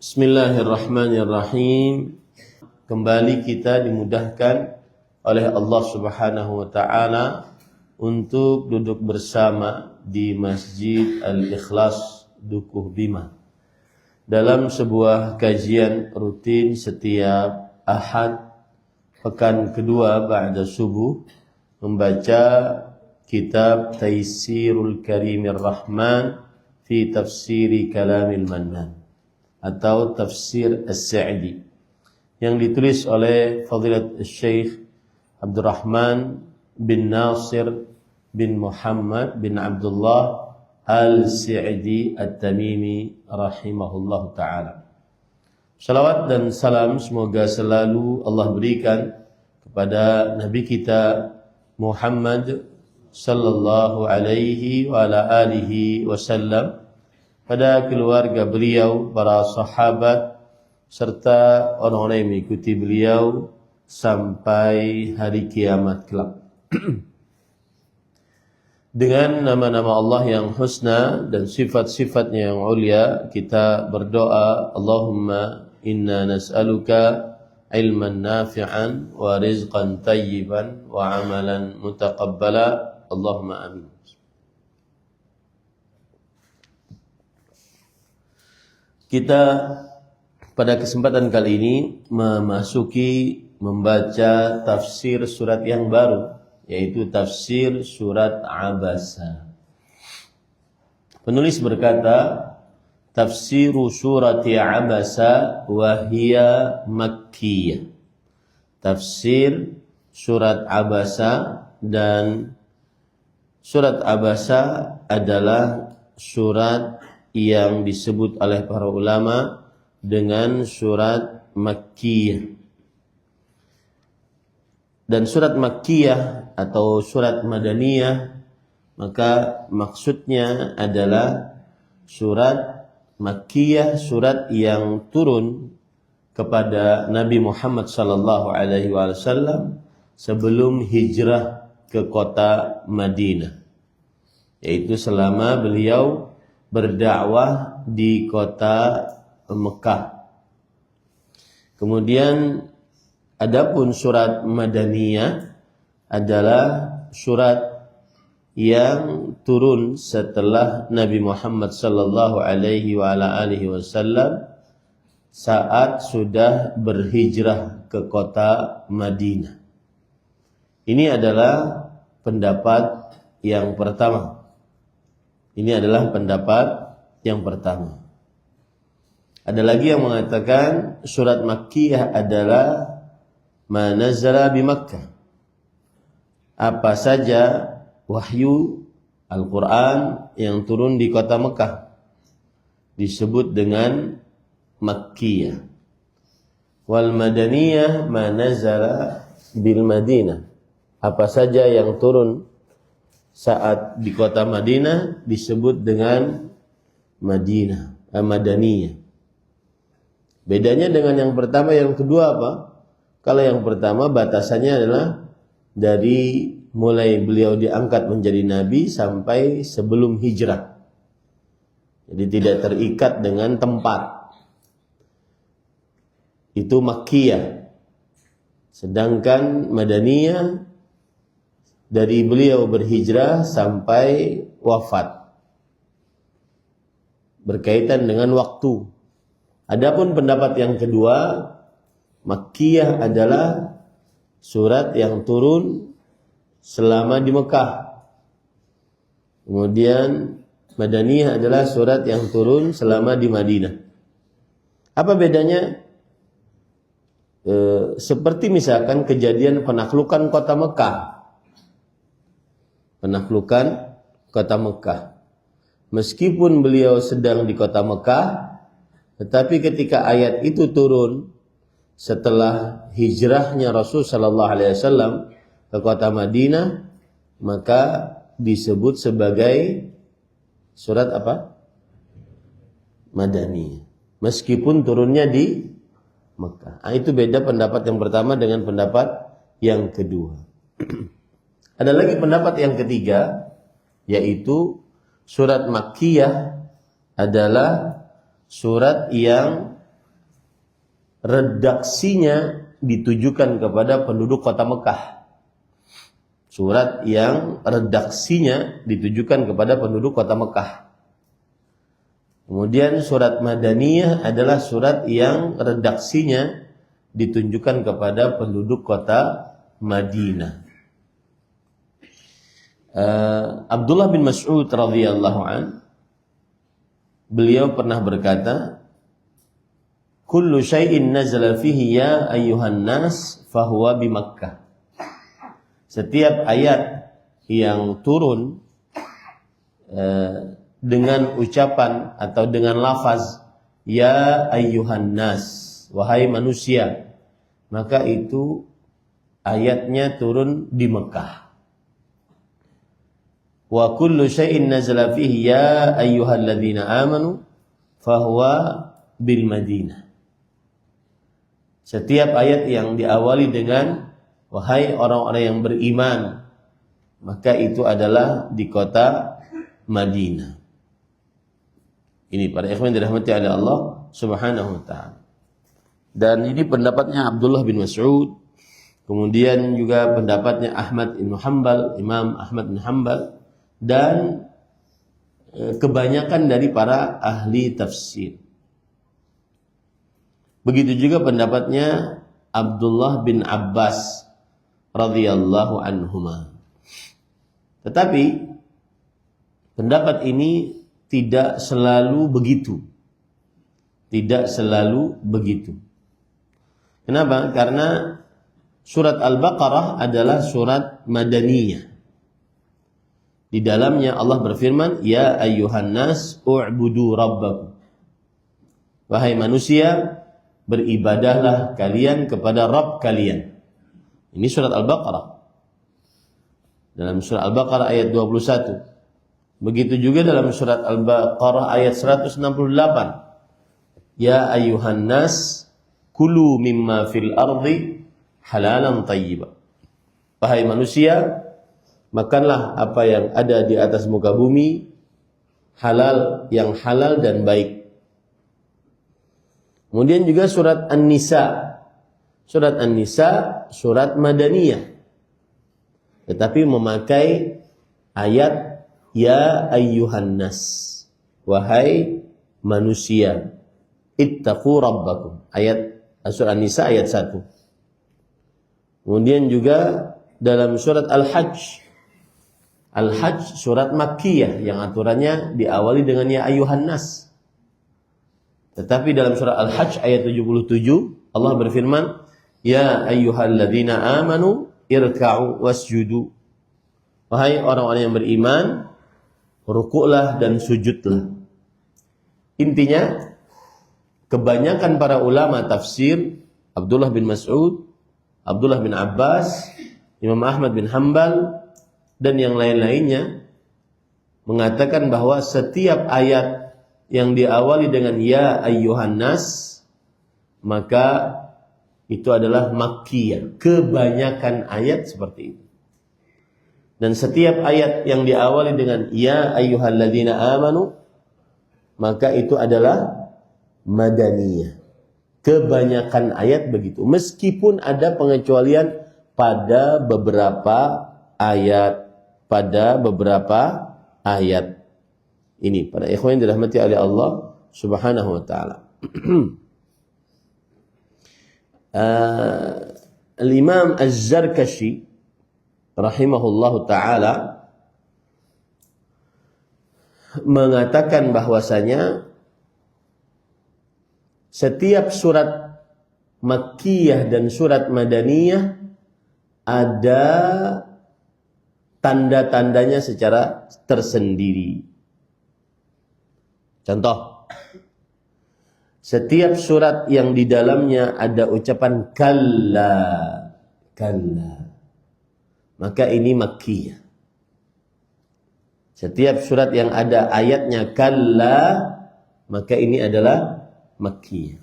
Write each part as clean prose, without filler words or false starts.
Bismillahirrahmanirrahim. Kembali kita dimudahkan oleh Allah Subhanahu wa taala untuk duduk bersama di Masjid Al-Ikhlas Dukuh Bima dalam sebuah kajian rutin setiap Ahad pekan kedua ba'da subuh, membaca kitab Taisirul Karimir Rahman fi Tafsiri Kalamil Mannan atau Tafsir As-Sa'di yang ditulis oleh Fadilat Syekh Abdurrahman bin Nasir bin Muhammad bin Abdullah Al-Sa'di At-Tamimi rahimahullah ta'ala. Salawat dan salam semoga selalu Allah berikan kepada Nabi kita Muhammad sallallahu alaihi wa ala alihi wasallam, pada keluarga beliau, para sahabat, serta orang-orang yang mengikuti beliau sampai hari kiamat kelak. Dengan nama-nama Allah yang husna dan sifat-sifatnya yang ulia, kita berdoa, Allahumma inna nas'aluka ilman nafi'an wa rizqan tayyiban wa amalan mutaqabbala. Allahumma amin. Kita pada kesempatan kali ini membaca tafsir surat yang baru, yaitu tafsir surat Abasa. Penulis berkata, tafsiru surati Abasa wa hiya makkiyah. Tafsir surat Abasa, dan surat Abasa adalah surat yang disebut oleh para ulama dengan surat Makkiyah. Dan surat Makkiyah atau surat Madaniyah, maka maksudnya adalah surat Makkiyah, surat yang turun kepada Nabi Muhammad sallallahu alaihi wasallam sebelum hijrah ke kota Madinah, yaitu selama beliau berdakwah di kota Mekah. Kemudian adapun surat Madaniyah adalah surat yang turun setelah Nabi Muhammad sallallahu alaihi wa ala alihi wasallam saat sudah berhijrah ke kota Madinah. Ini adalah pendapat yang pertama. Ini adalah pendapat yang pertama. Ada lagi yang mengatakan surat Makkiyah adalah ma nazala bi Makkah. Apa saja wahyu Al-Quran yang turun di kota Mekah disebut dengan Makkiyah. Wal Madaniyah ma nazala bil Madinah. Apa saja yang turun saat di kota Madinah disebut dengan Madaniyah. Bedanya dengan yang pertama, yang kedua apa? Kalau yang pertama batasannya adalah dari mulai beliau diangkat menjadi nabi sampai sebelum hijrah. Jadi tidak terikat dengan tempat. Itu Makkiyah. Sedangkan Madaniyah dari beliau berhijrah sampai wafat, berkaitan dengan waktu. Adapun pendapat yang kedua, Makkiyah adalah surat yang turun selama di Mekah. Kemudian Madaniyah adalah surat yang turun selama di Madinah. Apa bedanya? Seperti misalkan kejadian penaklukan kota Mekah. Penaklukan kota Mekah. Meskipun beliau sedang di kota Mekah, tetapi ketika ayat itu turun setelah hijrahnya Rasul sallallahu alaihi wasallam ke kota Madinah, maka disebut sebagai surat apa? Madaniyah. Meskipun turunnya di Mekah. Nah, itu beda pendapat yang pertama dengan pendapat yang kedua. Ada lagi pendapat yang ketiga, yaitu surat Makkiyah adalah surat yang redaksinya ditujukan kepada penduduk kota Mekah. Surat yang redaksinya ditujukan kepada penduduk kota Mekah. Kemudian surat Madaniyah adalah surat yang redaksinya ditunjukkan kepada penduduk kota Madinah. Abdullah bin Mas'ud radhiyallahu an, beliau pernah berkata, kullu syai'in nazala fihi ya ayyuhan nas fahuwa bi Makkah. Setiap ayat yang turun dengan ucapan atau dengan lafaz ya ayyuhan nas, wahai manusia, maka itu ayatnya turun di Mekah. Wa kullu syai'in nazala fihi ya ayyuhalladzina amanu fahuwa bil Madinah. Setiap ayat yang diawali dengan wahai orang-orang yang beriman, maka itu adalah di kota Madinah. Ini para ikhwan dirahmati oleh Allah Subhanahu wa taala. Dan ini pendapatnya Abdullah bin Mas'ud, kemudian juga pendapatnya Ahmad bin Hanbal, Imam Ahmad bin Hanbal, dan kebanyakan dari para ahli tafsir. Begitu juga pendapatnya Abdullah bin Abbas radhiyallahu anhuma. Tetapi pendapat ini tidak selalu begitu. Tidak selalu begitu. Kenapa? Karena surat Al-Baqarah adalah surat Madaniyah. Di dalamnya Allah berfirman, ya ayyuhan nas u'budu rabbakum. Wahai manusia, beribadahlah kalian kepada Rabb kalian. Ini surat Al-Baqarah. Dalam surat Al-Baqarah ayat 21. Begitu juga dalam surat Al-Baqarah ayat 168. Ya ayyuhan nas kulu mimma fil ardi halalan tayyiba. Wahai manusia, makanlah apa yang ada di atas muka bumi, halal, yang halal dan baik. Kemudian juga surat An-Nisa. Surat An-Nisa surat Madaniyah, tetapi memakai ayat ya ayyuhan nas, wahai manusia, ittaqu rabbakum. Ayat surah An-Nisa ayat 1. Kemudian juga dalam surat Al-Hajj. Al-Hajj surat Makkiyah yang aturannya diawali dengan ya ayyuhan nas. Tetapi dalam surah Al-Hajj ayat 77 Allah berfirman, ya ayyuhalladzina amanu irka'u wasjudu. Wahai orang-orang yang beriman, rukuklah dan sujudlah. Intinya, kebanyakan para ulama tafsir, Abdullah bin Mas'ud, Abdullah bin Abbas, Imam Ahmad bin Hanbal, dan yang lain-lainnya mengatakan bahwa setiap ayat yang diawali dengan ya ayyuhan nas, maka itu adalah makkiyah. Kebanyakan ayat seperti itu. Dan setiap ayat yang diawali dengan ya ayyuhalladzina amanu, maka itu adalah madaniyah. Kebanyakan ayat begitu. Meskipun ada pengecualian pada beberapa ayat. Ini para ikhwan yang dirahmati oleh Allah Subhanahu wa taala. Al-Imam Az-Zarkashi rahimahullahu taala mengatakan bahwasanya setiap surat Makkiyah dan surat Madaniyah ada tanda-tandanya secara tersendiri. Contoh, setiap surat yang di dalamnya ada ucapan kalla, maka ini Makkiyah. Setiap surat yang ada ayatnya kalla, maka ini adalah Makkiyah.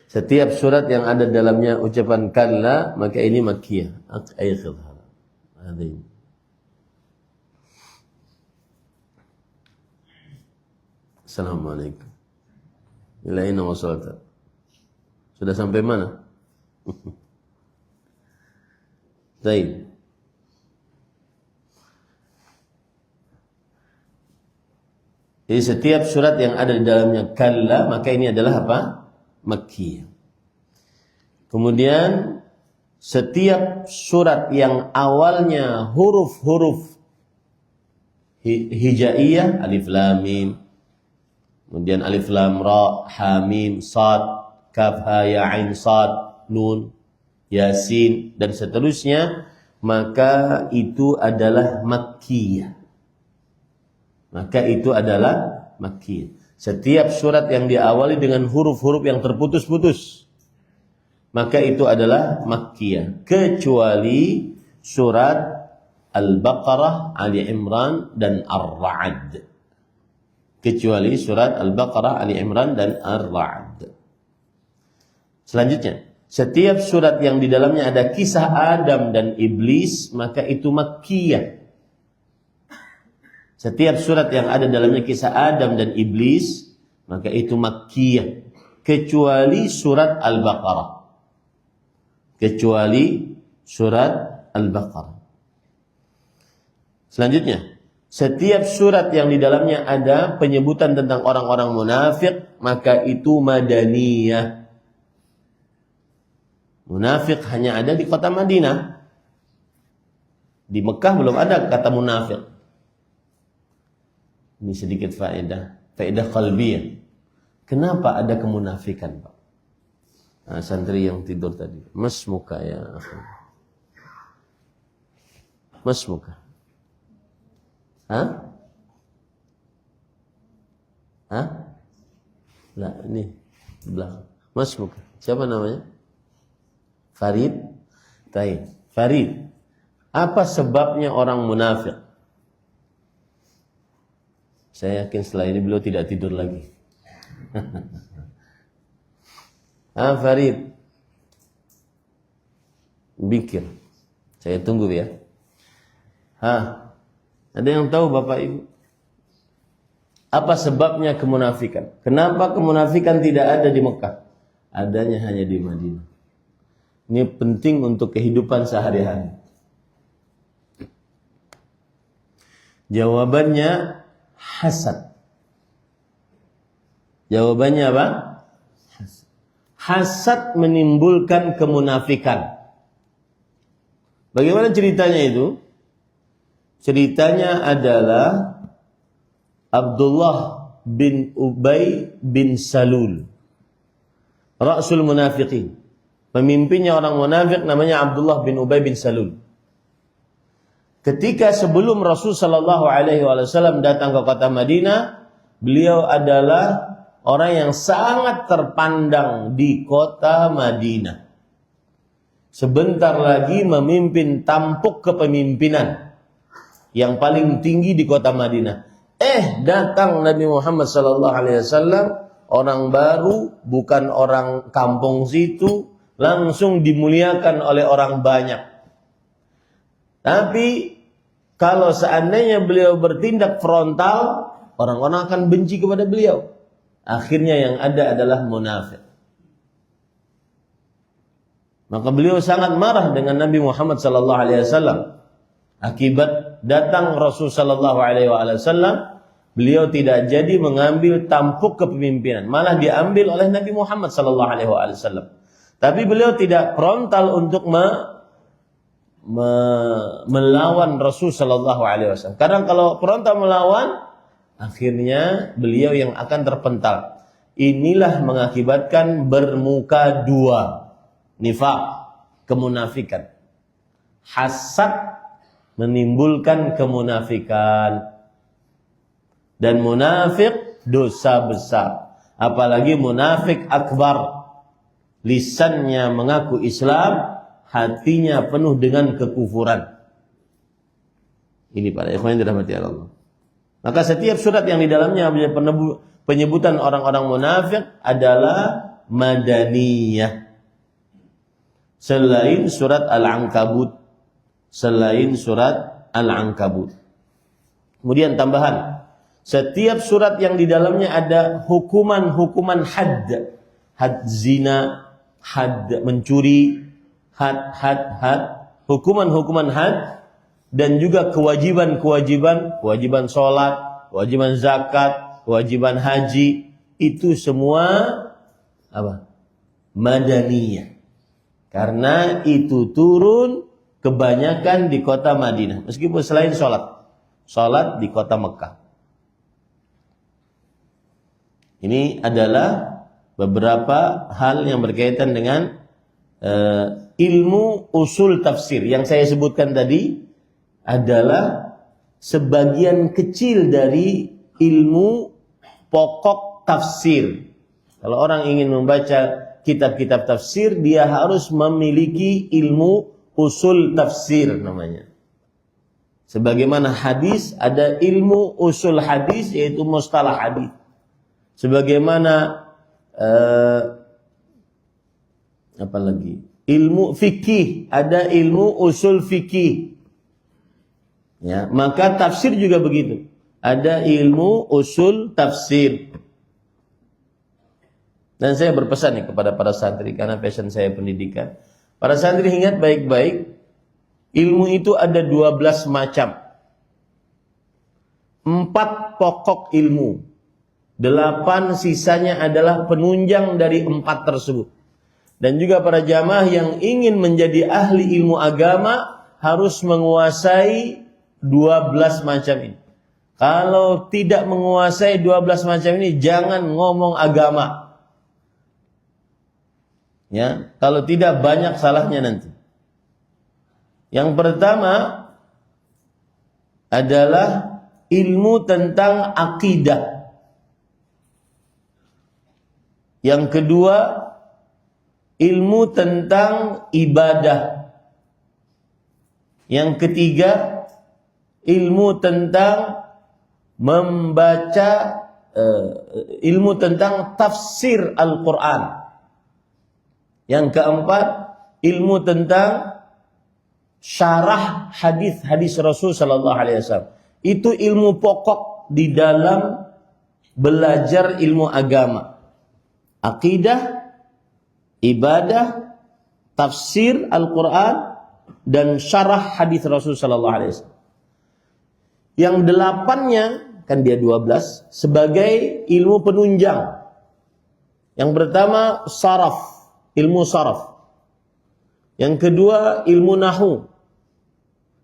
Setiap surat yang ada dalamnya ucapan kalla, maka ini Makkiyah. Assalamualaikum. Ila aina wasalta? Sudah sampai mana? Baik. Jadi setiap surat yang ada di dalamnya kalla, maka ini adalah apa? Makkiyah. Kemudian setiap surat yang awalnya huruf-huruf hijaiyah, alif lam mim, kemudian alif lam ra, ha mim sad, kaf ha ya ain sad, nun, yasin dan seterusnya, maka itu adalah makkiyah. Maka itu adalah makkiyah. Setiap surat yang diawali dengan huruf-huruf yang terputus-putus, maka itu adalah makkiyah, kecuali surat Al-Baqarah, Ali Imran dan Ar-Ra'd. Kecuali surat Al-Baqarah, Ali Imran dan Ar-Ra'd. Selanjutnya, setiap surat yang di dalamnya ada kisah Adam dan iblis, maka itu makkiyah. Setiap surat yang ada dalamnya kisah Adam dan iblis, maka itu makkiyah, kecuali surat Al-Baqarah. Kecuali surat Al-Baqarah. Selanjutnya, setiap surat yang di dalamnya ada penyebutan tentang orang-orang munafik, maka itu madaniyah. Munafik hanya ada di kota Madinah. Di Mekah belum ada kata munafik. Ini sedikit faedah qalbiyah. Kenapa ada kemunafikan, Pak? Nah, santri yang tidur tadi, mas muka ya, mas muka. Hah? Nah, ini di belakang. Mas muka. Siapa namanya? Farid. Taib. Farid. Apa sebabnya orang munafik? Saya yakin setelah ini beliau tidak tidur lagi. Farid. Pikir. Saya tunggu ya. Ada yang tahu Bapak Ibu? Apa sebabnya kemunafikan? Kenapa kemunafikan tidak ada di Mekah? Adanya hanya di Madinah. Ini penting untuk kehidupan sehari-hari. Jawabannya hasad. Jawabannya apa? Hasad menimbulkan kemunafikan. Bagaimana ceritanya itu? Ceritanya adalah Abdullah bin Ubay bin Salul, Rasul Munafiqin. Pemimpinnya orang munafik namanya Abdullah bin Ubay bin Salul. Ketika sebelum Rasul sallallahu alaihi wasallam datang ke kota Madinah, beliau adalah orang yang sangat terpandang di kota Madinah. Sebentar lagi memimpin tampuk kepemimpinan yang paling tinggi di kota Madinah. Datang Nabi Muhammad sallallahu alaihi wasallam, orang baru, bukan orang kampung situ, langsung dimuliakan oleh orang banyak. Tapi kalau seandainya beliau bertindak frontal, orang-orang akan benci kepada beliau. Akhirnya yang ada adalah munafik. Maka beliau sangat marah dengan Nabi Muhammad sallallahu alaihi wasallam. Akibat datang Rasul sallallahu alaihi wasallam, beliau tidak jadi mengambil tampuk kepemimpinan, malah diambil oleh Nabi Muhammad sallallahu alaihi wasallam. Tapi beliau tidak frontal untuk melawan Rasul sallallahu alaihi wasallam. Karena kalau frontal melawan, akhirnya beliau yang akan terpental. Inilah mengakibatkan bermuka dua, nifaq, kemunafikan. Hasad menimbulkan kemunafikan. Dan munafik dosa besar. Apalagi munafik akbar. Lisannya mengaku Islam, hatinya penuh dengan kekufuran. Ini para ikhwan yang dirahmati Allah. Maka setiap surat yang di dalamnya penyebutan orang-orang munafik adalah madaniyah. Selain surat Al-Ankabut. Kemudian tambahan, Setiap surat yang di dalamnya ada hukuman-hukuman had zina, had mencuri, had, hukuman-hukuman had, dan juga kewajiban sholat, kewajiban zakat, kewajiban haji, itu semua apa? Madaniyah. Karena itu turun kebanyakan di kota Madinah, meskipun selain sholat di kota Mekah. Ini adalah beberapa hal yang berkaitan dengan ilmu usul tafsir. Yang saya sebutkan tadi adalah sebagian kecil dari ilmu pokok tafsir. Kalau orang ingin membaca kitab-kitab tafsir, dia harus memiliki ilmu usul tafsir namanya. Sebagaimana hadis, ada ilmu usul hadis, yaitu mustalah hadis. Sebagaimana apalagi ilmu fikih, ada ilmu usul fikih. Ya, maka tafsir juga begitu. Ada ilmu usul tafsir. Dan saya berpesan nih kepada para santri, karena passion saya pendidikan. Para santri ingat baik-baik, ilmu itu ada 12 macam. 4 pokok ilmu. 8 sisanya adalah penunjang dari 4 tersebut. Dan juga para jamaah yang ingin menjadi ahli ilmu agama harus menguasai 12 macam ini. Kalau tidak menguasai 12 macam ini, jangan ngomong agama. Ya, kalau tidak banyak salahnya nanti. Yang pertama adalah ilmu tentang akidah. Yang kedua, ilmu tentang ibadah. Yang ketiga, ilmu tentang membaca, ilmu tentang tafsir Al-Quran. Yang keempat, ilmu tentang syarah hadis Rasul sallallahu alaihi wasallam. Itu ilmu pokok di dalam belajar ilmu agama. Akidah, ibadah, tafsir Al-Quran, dan syarah hadis Rasul sallallahu alaihi wasallam. Yang 8-nya, kan dia 12, sebagai ilmu penunjang. Yang pertama saraf, ilmu saraf. Yang kedua ilmu nahwu.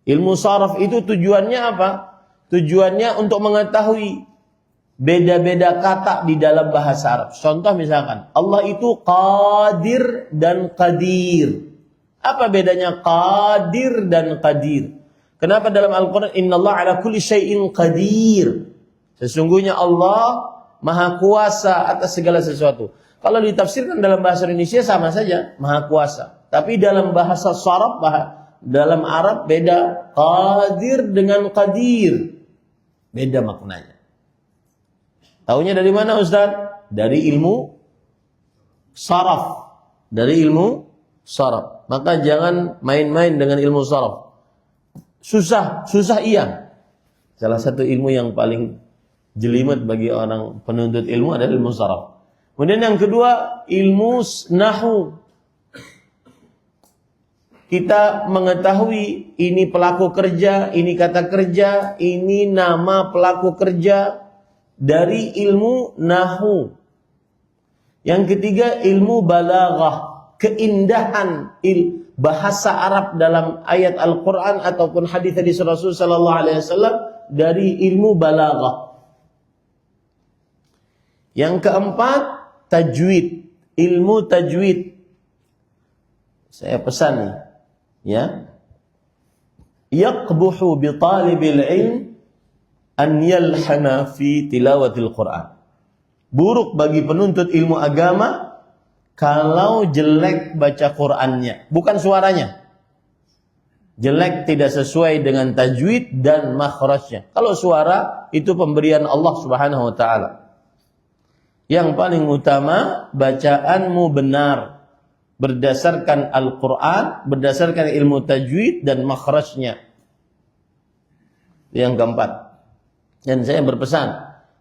Ilmu saraf itu tujuannya apa? Tujuannya untuk mengetahui beda-beda kata di dalam bahasa Arab. Contoh misalkan, Allah itu qadir dan qadir. Apa bedanya qadir dan qadir? Kenapa dalam Al-Quran innallaha ala kulli syai'in qadir? Sesungguhnya Allah maha kuasa atas segala sesuatu. Kalau ditafsirkan dalam bahasa Indonesia sama saja, maha kuasa. Tapi dalam bahasa Arab, dalam Arab beda. Qadir dengan qadir, beda maknanya. Taunya dari mana Ustaz? Dari ilmu saraf. Dari ilmu saraf. Maka jangan main-main dengan ilmu saraf. Susah iya. Salah satu ilmu yang paling jelimet bagi orang penuntut ilmu adalah ilmu saraf. Kemudian yang kedua, ilmu nahwu. Kita mengetahui ini pelaku kerja, ini kata kerja, ini nama pelaku kerja dari ilmu nahwu. Yang ketiga, ilmu balaghah, keindahan bahasa Arab dalam ayat Al-Quran ataupun hadis-hadis Rasul sallallahu alaihi wasallam dari ilmu balaghah. Yang keempat, tajwid, ilmu tajwid. Saya pesan nih, ya. Yaqbuhu bi talibil ilm an yalhana fi tilawatil Quran. Buruk bagi penuntut ilmu agama kalau jelek baca Qur'annya, bukan suaranya. Jelek tidak sesuai dengan tajwid dan makhrajnya. Kalau suara itu pemberian Allah Subhanahu wa taala. Yang paling utama, bacaanmu benar berdasarkan Al-Qur'an, berdasarkan ilmu tajwid dan makhrajnya. Yang keempat. Dan saya berpesan,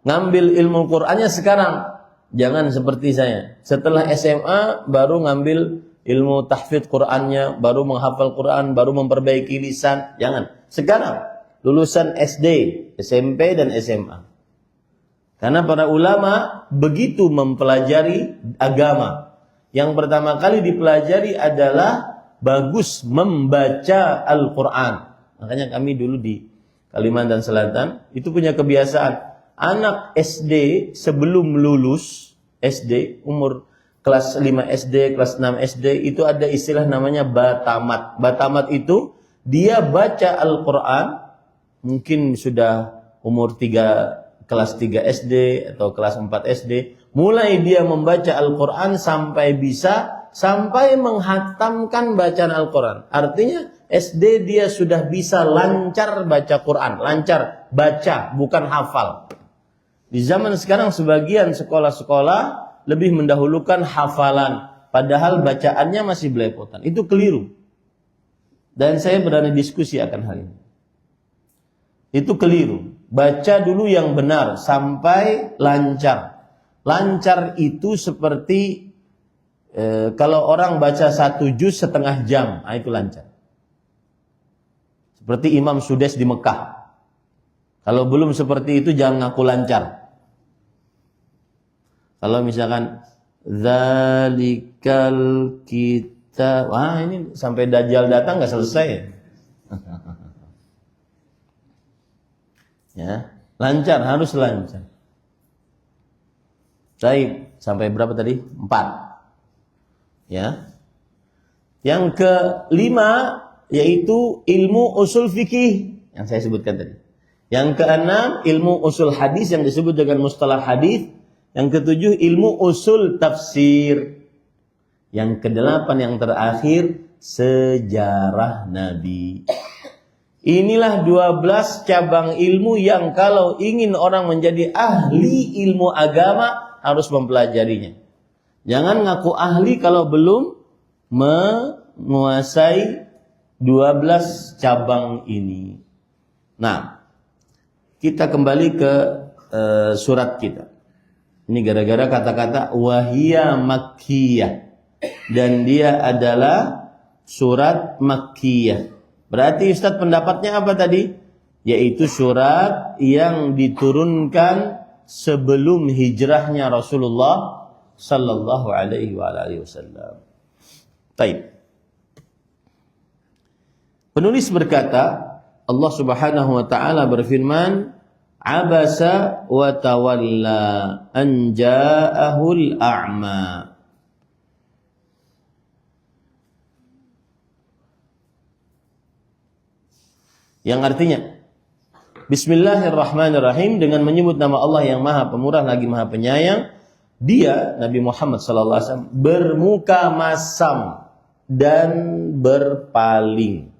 ngambil ilmu Qur'annya sekarang. Jangan seperti saya. Setelah SMA baru ngambil ilmu tahfidz Qur'annya, baru menghafal Qur'an, baru memperbaiki lisan. Jangan. Sekarang lulusan SD, SMP dan SMA. Karena para ulama begitu mempelajari agama. Yang pertama kali dipelajari adalah bagus membaca Al-Quran. Makanya kami dulu di Kalimantan Selatan itu punya kebiasaan. Anak SD sebelum lulus SD, umur kelas 5 SD, kelas 6 SD, itu ada istilah namanya batamat. Batamat itu dia baca Al-Quran, mungkin sudah umur kelas 3 SD atau kelas 4 SD, mulai dia membaca Al-Quran sampai menghatamkan bacaan Al-Quran. Artinya SD dia sudah bisa lancar baca Quran, lancar baca, bukan hafal. Di zaman sekarang sebagian sekolah-sekolah lebih mendahulukan hafalan, padahal bacaannya masih belepotan. Itu keliru. Dan saya berani diskusi akan hal ini. Itu keliru. Baca dulu yang benar sampai lancar. Lancar itu seperti kalau orang baca 1 juz setengah jam, itu lancar. Seperti Imam Sudes di Mekah. Kalau belum seperti itu jangan ngaku lancar. Kalau misalkan zalikal kitab, wah ini sampai Dajjal datang nggak selesai. Ya, lancar, harus lancar. Baik, sampai berapa tadi? 4. Ya. Yang kelima yaitu ilmu usul fikih yang saya sebutkan tadi. Yang keenam ilmu usul hadis yang disebut dengan mustalah hadis. Yang ketujuh ilmu usul tafsir. Yang kedelapan yang terakhir sejarah Nabi. Inilah 12 cabang ilmu yang kalau ingin orang menjadi ahli ilmu agama harus mempelajarinya. Jangan ngaku ahli kalau belum menguasai 12 cabang ini. Nah, kita kembali ke surat kita. Ini gara-gara kata-kata wahiyya makkiyah. Dan dia adalah surat makkiyah. Berarti Ustaz pendapatnya apa tadi? Yaitu surat yang diturunkan sebelum hijrahnya Rasulullah sallallahu alaihi wasallam. Baik. Penulis berkata, Allah Subhanahu wa taala berfirman, abasa wa tawalla an ja'ahul a'ma. Yang artinya Bismillahirrahmanirrahim, dengan menyebut nama Allah yang Maha Pemurah lagi Maha Penyayang, dia Nabi Muhammad sallallahu alaihi wasallam bermuka masam dan berpaling.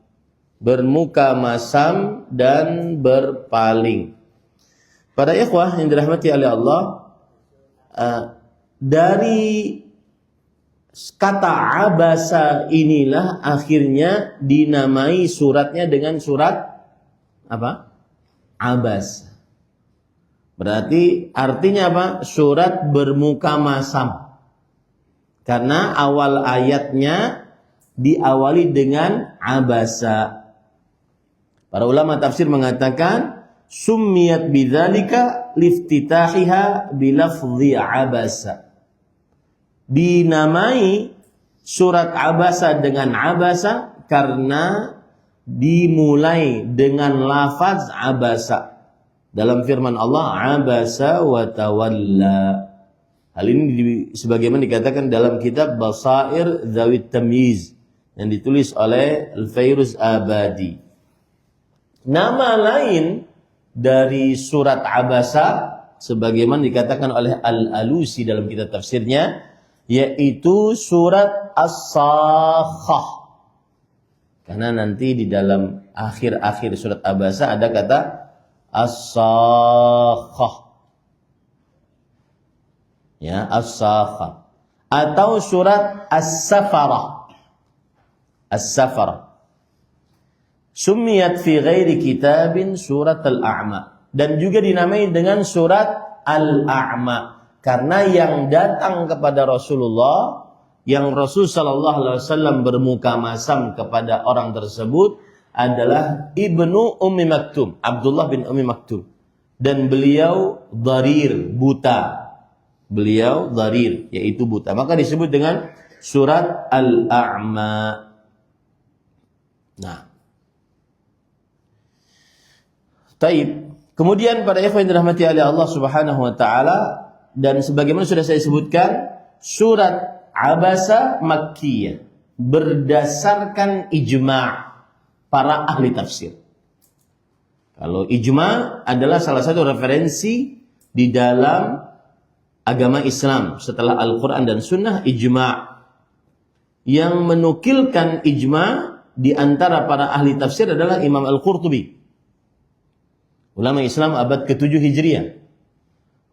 Bermuka masam dan berpaling. Para ikhwah yang dirahmati oleh Allah, dari kata abasa inilah akhirnya dinamai suratnya dengan surat apa? Abasa. Berarti artinya apa? Surat bermuka masam. Karena awal ayatnya diawali dengan abasa. Para ulama tafsir mengatakan summiyat bidzalika liftitahiha bilafdhi abasa. Dinamai surat abasa dengan abasa karena dimulai dengan lafaz abasa. Dalam firman Allah, abasa wa tawalla. Hal ini sebagaimana dikatakan dalam kitab Basair Dzawit Tamyiz yang ditulis oleh Al-Fairuz Abadi. Nama lain dari surat abasa sebagaimana dikatakan oleh Al-Alusi dalam kitab tafsirnya, yaitu surat As-Sakhah. Karena nanti di dalam akhir-akhir surat abasa ada kata As-Sakhah. Ya, As-Sakhah. Atau surat As-Safarah. As-Safarah. Summiyat fi ghairi kitabin surat al-a'ma. Dan juga dinamai dengan surat al-a'ma. Karena yang datang kepada Rasulullah, yang Rasul sallallahu alaihi wasallam bermuka masam kepada orang tersebut adalah Ibnu Ummi Maktum, Abdullah bin Ummi Maktum. Dan beliau dharir, buta. Beliau dharir, yaitu buta. Maka disebut dengan surat Al-A'ma. Nah. Taib. Kemudian pada ikhwan yang dirahmati oleh Allah Subhanahu wa taala, dan sebagaimana sudah saya sebutkan, surat Abasa Makkiyah berdasarkan ijma' para ahli tafsir. Kalau ijma' adalah salah satu referensi di dalam agama Islam setelah Al-Quran dan Sunnah, ijma'. Yang menukilkan ijma' di antara para ahli tafsir adalah Imam Al-Qurtubi, ulama Islam abad ke-7 Hijriah.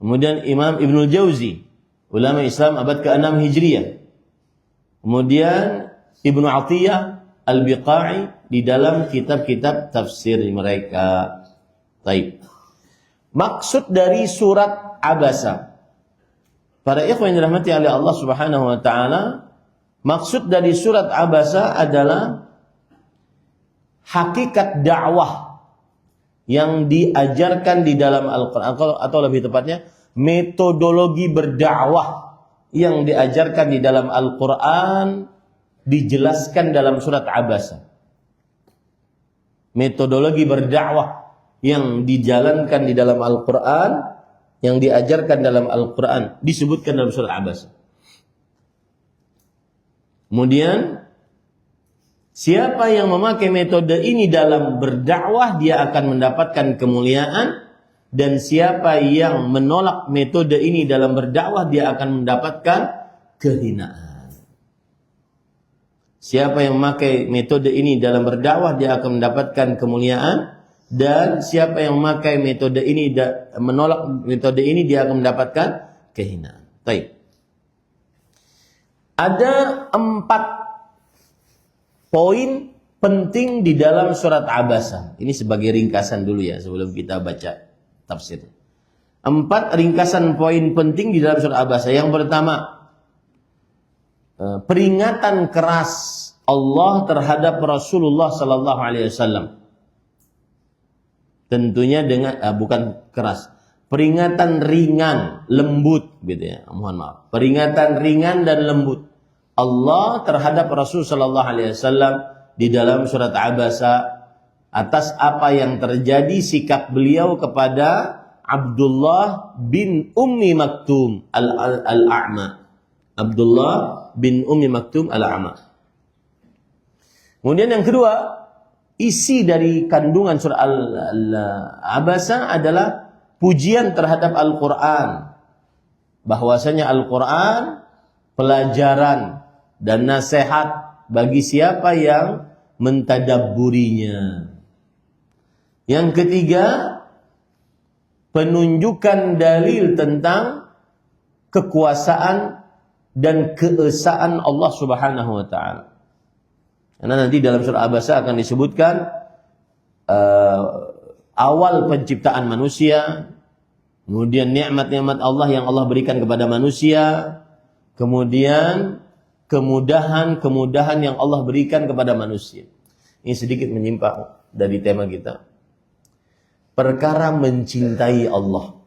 Kemudian Imam Ibnul Jauzi, ulama Islam abad ke-6 Hijriah. Kemudian Ibnu Athiyah Al-Biqai di dalam kitab-kitab tafsir mereka. Baik. Maksud dari surat Abasa, para ikhwan yang dirahmati oleh Allah Subhanahu wa taala, maksud dari surat Abasa adalah hakikat dakwah yang diajarkan di dalam Al-Quran, atau lebih tepatnya metodologi berdakwah yang diajarkan di dalam Al-Quran dijelaskan dalam surat Abasa. Metodologi berdakwah yang dijalankan di dalam Al-Quran, yang diajarkan dalam Al-Quran disebutkan dalam surat Abasa. Kemudian siapa yang memakai metode ini dalam berdakwah, dia akan mendapatkan kemuliaan. Dan siapa yang menolak metode ini dalam berdakwah, dia akan mendapatkan kehinaan. Siapa yang memakai metode ini dalam berdakwah, dia akan mendapatkan kemuliaan. Dan siapa yang memakai metode ini, menolak metode ini, dia akan mendapatkan kehinaan. Baik. Ada 4 poin penting di dalam surat Abasa. Ini sebagai ringkasan dulu ya, sebelum kita baca tafsir. 4 ringkasan poin penting di dalam surat Abasa. Yang pertama, peringatan keras Allah terhadap Rasulullah sallallahu alaihi wasallam. Tentunya dengan bukan keras. Peringatan ringan, lembut gitu ya. Mohon maaf. Peringatan ringan dan lembut Allah terhadap Rasul sallallahu alaihi wasallam di dalam surat Abasa atas apa yang terjadi sikap beliau kepada Abdullah bin Ummi Maktum al-A'ma. Abdullah bin Ummi Maktum al-A'ma. Kemudian yang kedua, isi dari kandungan surah Al-Abasa adalah pujian terhadap Al-Quran. Bahwasanya Al-Quran pelajaran dan nasihat bagi siapa yang mentadabburinya. Yang ketiga, penunjukan dalil tentang kekuasaan dan keesaan Allah Subhanahu wa taala. Karena nanti dalam surah Abasa akan disebutkan awal penciptaan manusia, kemudian nikmat-nikmat Allah yang Allah berikan kepada manusia, kemudian kemudahan-kemudahan yang Allah berikan kepada manusia. Ini sedikit menyimpang dari tema kita. Perkara mencintai Allah.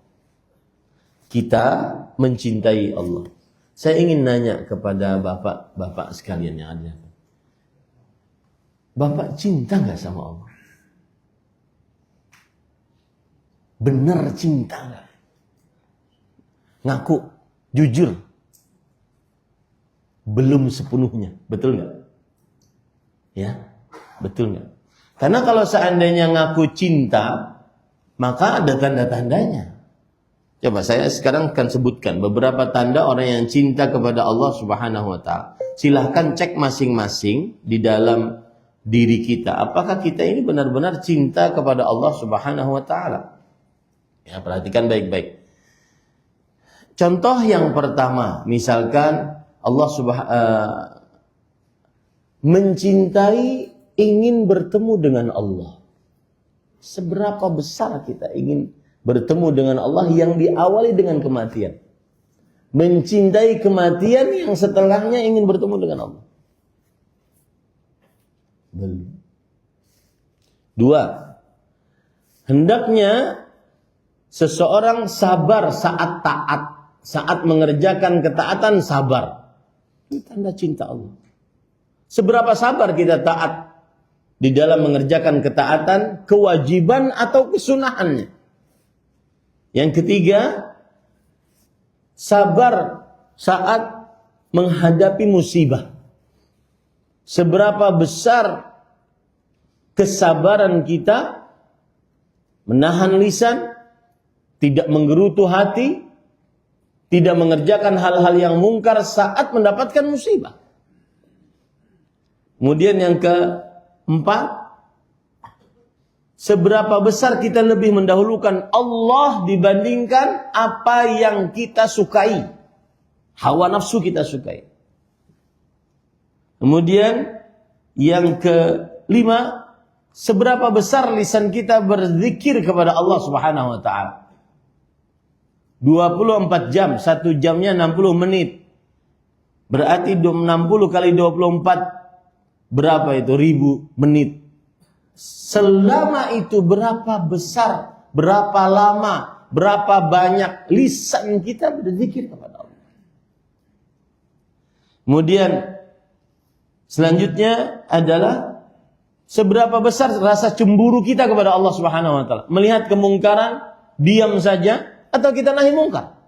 Kita mencintai Allah. Saya ingin nanya kepada bapak-bapak sekalian yang ada. Bapak cinta gak sama Allah? Benar cinta gak? Ngaku, jujur. Belum sepenuhnya, betul gak? Ya, betul gak? Karena kalau seandainya ngaku cinta, maka ada tanda-tandanya. Coba saya sekarang akan sebutkan beberapa tanda orang yang cinta kepada Allah Subhanahu wa taala. Silahkan cek masing-masing di dalam diri kita. Apakah kita ini benar-benar cinta kepada Allah Subhanahu wa taala? Ya, perhatikan baik-baik. Contoh yang pertama, misalkan Allah mencintai, ingin bertemu dengan Allah. Seberapa besar kita ingin bertemu dengan Allah yang diawali dengan kematian. Mencintai kematian yang setelahnya ingin bertemu dengan Allah. Dua, hendaknya seseorang sabar saat taat, saat mengerjakan ketaatan sabar. Itu tanda cinta Allah. Seberapa sabar kita taat di dalam mengerjakan ketaatan, kewajiban atau kesunahannya. Yang ketiga, sabar saat menghadapi musibah. Seberapa besar kesabaran kita menahan lisan, tidak menggerutu hati, tidak mengerjakan hal-hal yang mungkar saat mendapatkan musibah. Kemudian yang keempat, seberapa besar kita lebih mendahulukan Allah dibandingkan apa yang kita sukai, hawa nafsu kita sukai. Kemudian yang kelima, seberapa besar lisan kita berzikir kepada Allah Subhanahu wa taala. 24 jam, 1 jamnya 60 menit. Berarti 60 kali 24 berapa itu? 1000 menit. Selama itu berapa besar, berapa lama, berapa banyak lisan kita berzikir kepada Allah. Kemudian selanjutnya adalah seberapa besar rasa cemburu kita kepada Allah Subhanahu wa taala. Melihat kemungkaran, diam saja atau kita nahi mungkar.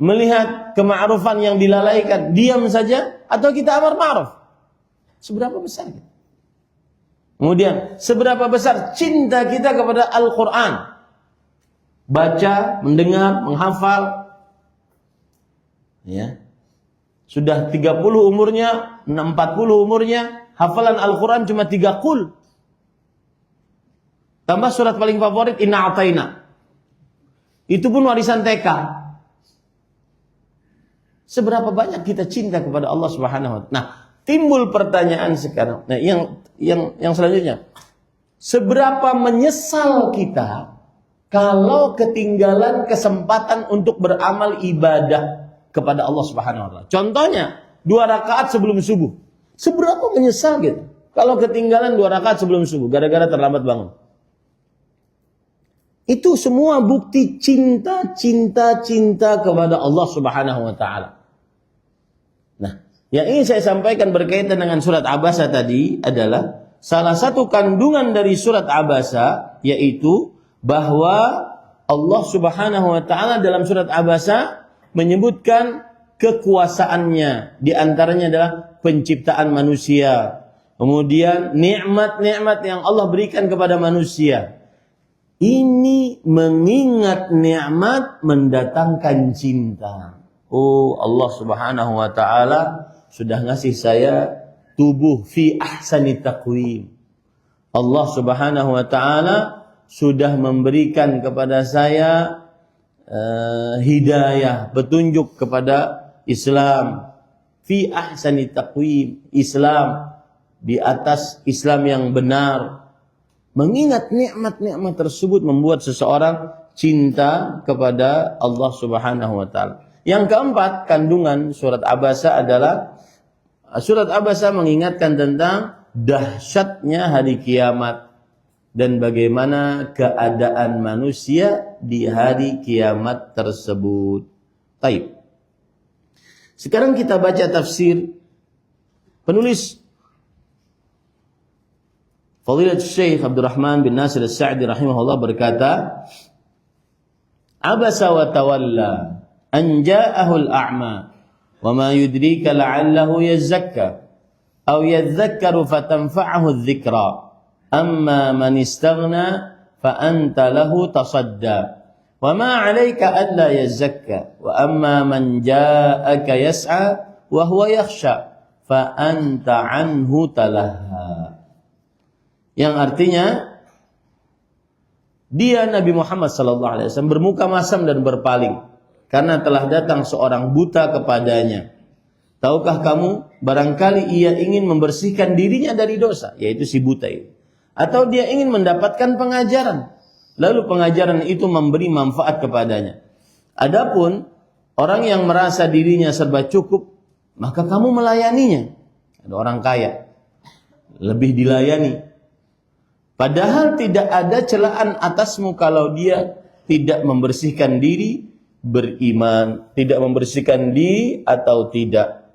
Melihat kema'rufan yang dilalaikan, diam saja atau kita amar ma'ruf. Seberapa besar kita? Kemudian seberapa besar cinta kita kepada Al-Qur'an? Baca, mendengar, menghafal. Ya. Sudah 30 umurnya, 40 umurnya, hafalan Al-Quran cuma 3 qul. Tambah surat paling favorit, Inna A'tayna. Itu pun warisan TK. Seberapa banyak kita cinta kepada Allah Subhanahu wa taala. Nah, timbul pertanyaan sekarang. Nah, yang selanjutnya. Seberapa menyesal kita kalau ketinggalan kesempatan untuk beramal ibadah kepada Allah Subhanahu wa taala. Contohnya, 2 rakaat sebelum subuh. Seberapa menyesal gitu kalau ketinggalan 2 rakaat sebelum subuh gara-gara terlambat bangun. Itu semua bukti cinta kepada Allah Subhanahu wa taala. Nah, yang ingin saya sampaikan berkaitan dengan surat Abasa tadi adalah salah satu kandungan dari surat Abasa yaitu bahwa Allah Subhanahu wa taala dalam surat Abasa menyebutkan kekuasaannya, di antaranya adalah penciptaan manusia. Kemudian nikmat-nikmat yang Allah berikan kepada manusia. Ini mengingat nikmat mendatangkan cinta. Oh, Allah Subhanahu wa taala sudah ngasih saya tubuh fi ahsani taqwim. Allah Subhanahu wa taala sudah memberikan kepada saya hidayah, petunjuk kepada Islam. Fi ahsani taqwim, Islam di atas Islam yang benar. Mengingat nikmat-nikmat tersebut membuat seseorang cinta kepada Allah Subhanahu wa taala. Yang keempat, kandungan surat Abasa adalah surat Abasa mengingatkan tentang dahsyatnya hari kiamat dan bagaimana keadaan manusia di hari kiamat tersebut. Baik. Sekarang kita baca tafsir penulis Fadilatul Syekh Abdurrahman bin Nasir As-Sa'di rahimahullah berkata, Abasa wa tawalla an ja'ahu al-a'ma wa ma yudrika la'allahu yazakka aw yadhakkaru fatanfa'ahu adh-dhikra amma man istaghna fa anta lahu tasadda wa ma 'alayka alla yazakka wa amma man ja'aka yas'a wa huwa yakhsha fa anta 'anhu talahha. Yang artinya dia Nabi Muhammad SAW bermuka masam dan berpaling karena telah datang seorang buta kepadanya. Tahukah kamu, barangkali ia ingin membersihkan dirinya dari dosa, yaitu si buta itu. Atau dia ingin mendapatkan pengajaran. lalu pengajaran itu memberi manfaat kepadanya. Adapun orang yang merasa dirinya serba cukup, maka kamu melayaninya. Ada orang kaya, lebih dilayani. Padahal tidak ada celaan atasmu kalau dia tidak membersihkan diri, beriman, tidak membersihkan diri atau tidak.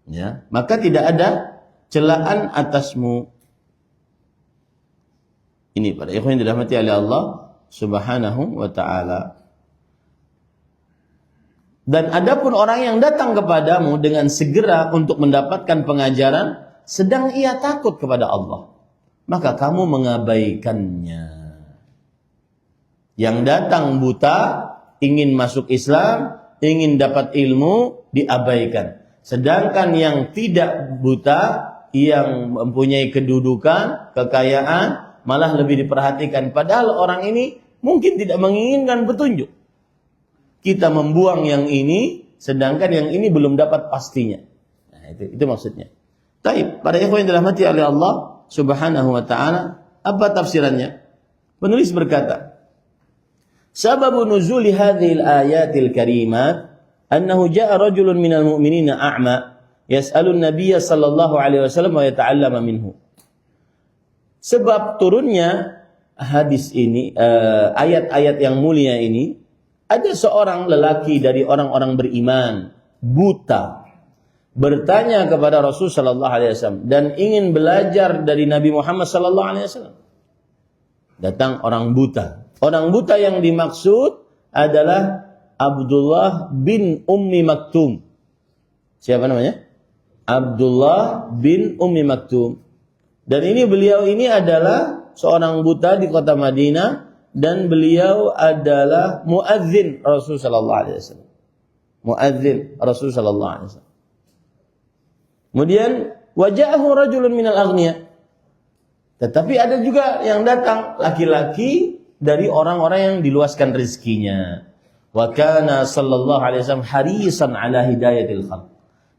Ya, maka tidak ada celaan atasmu. Ini para ikhwan yang dirahmati oleh Allah Subhanahu wa taala. Dan adapun orang yang datang kepadamu dengan segera untuk mendapatkan pengajaran, sedang ia takut kepada Allah, maka kamu mengabaikannya. Yang datang buta, ingin masuk Islam, ingin dapat ilmu, diabaikan. Sedangkan yang tidak buta, yang mempunyai kedudukan, kekayaan, malah lebih diperhatikan. Padahal orang ini mungkin tidak menginginkan petunjuk. Kita membuang yang ini, sedangkan yang ini belum dapat pastinya. Nah, itu maksudnya. Taib, para ikhwan yang dirahmati oleh Allah Subhanahu wa taala, apa tafsirannya? Penulis berkata, "Sababu nuzuli hadhil ayatil karimat annahu jaa rajulun minal mu'minina a'ma yas'alu an-nabiy sallallahu alaihi wasallam wa yata'allama minhu." Sebab turunnya hadis ini, ayat-ayat yang mulia ini, ada seorang lelaki dari orang-orang beriman, buta, bertanya kepada Rasul sallallahu alaihi wasallam dan ingin belajar dari Nabi Muhammad sallallahu alaihi wasallam. Datang orang buta. Orang buta yang dimaksud adalah Abdullah bin Ummi Maktum. Siapa namanya? Abdullah bin Ummi Maktum. Dan beliau ini adalah seorang buta di kota Madinah, dan beliau adalah muadzin Rasul sallallahu alaihi wasallam. Muadzin Rasul sallallahu alaihi wasallam. Kemudian waja'ahu rajulun minal aghniya. Tetapi ada juga yang datang laki-laki dari orang-orang yang diluaskan rezekinya. Wa kana sallallahu alaihi wasallam harisan ala hidayatil khalq.